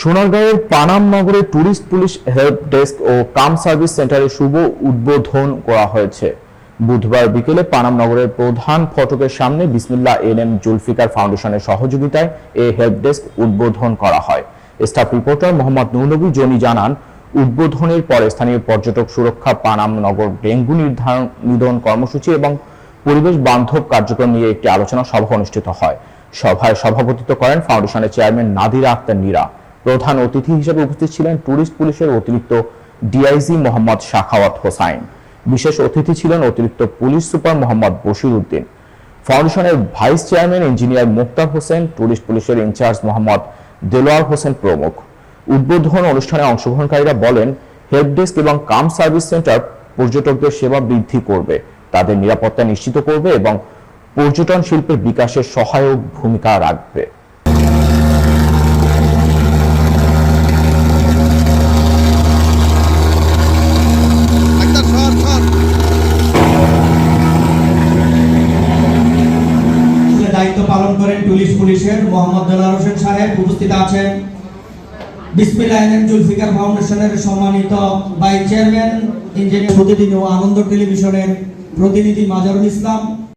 সোনারগাঁওয়ের পানাম নগরে tourist police help desk ও কাম service সেন্টারের শুভ উদ্বোধন করা হয়েছে। বুধবার বিকেলে পানাম নগরের প্রধান ফটকের সামনে বিসমিল্লাহ এনএম জুলফিকার ফাউন্ডেশনের সহযোগিতায় এই হেল্প ডেস্ক উদ্বোধন করা হয়। Staff reporter Mohammad Nurnabi Johnny জানান, উদ্বোধনের পরে স্থানীয় পর্যটক সুরক্ষা, পানাম নগর ডেঙ্গু নিধন কর্মসূচি এবং পরিবেশ বান্ধব কার্যক্রম নিয়ে একটি আলোচনা সভা অনুষ্ঠিত হয়। সভায় সভাপতিত্ব করেন ফাউন্ডেশনের চেয়ারম্যান নাদিরা আক্তার নীরা। প্রধান অতিথি হিসেবে উপস্থিত ছিলেন ট্যুরিস্ট পুলিশের অতিরিক্ত ডিআইজি মোহাম্মদ শাখাওয়াত হোসাইন। বিশেষ অতিথি ছিলেন অতিরিক্ত পুলিশ সুপার মোহাম্মদ বশির উদ্দিন, ফাউন্ডেশনের ভাইস চেয়ারম্যান ইঞ্জিনিয়ার মুক্তার হোসেন, ট্যুরিস্ট পুলিশের ইনচার্জ মোহাম্মদ দেলোয়ার হোসেন প্রমুখ। উদ্বোধন অনুষ্ঠানে অংশগ্রহণকারীরা বলেন, হেল্প ডেস্ক এবং কাম সার্ভিস সেন্টার পর্যটকদের সেবা বৃদ্ধি করবে, তাদের নিরাপত্তা নিশ্চিত করবে এবং পর্যটন শিল্পের বিকাশে সহায়ক ভূমিকা রাখবে। দায়িত্ব পালন করেন ট্যুরিস্ট পুলিশের মোহাম্মদ দেলোয়ার হোসেন সাহেব। উপস্থিত আছেন বিসমিল্লাহ এনএম জুলফিকার ফাউন্ডেশনের সম্মানিত ভাইস চেয়ারম্যান ইঞ্জিনিয়ার প্রতিদিন ও আনন্দ টেলিভিশনের প্রতিনিধি মাজারুল ইসলাম।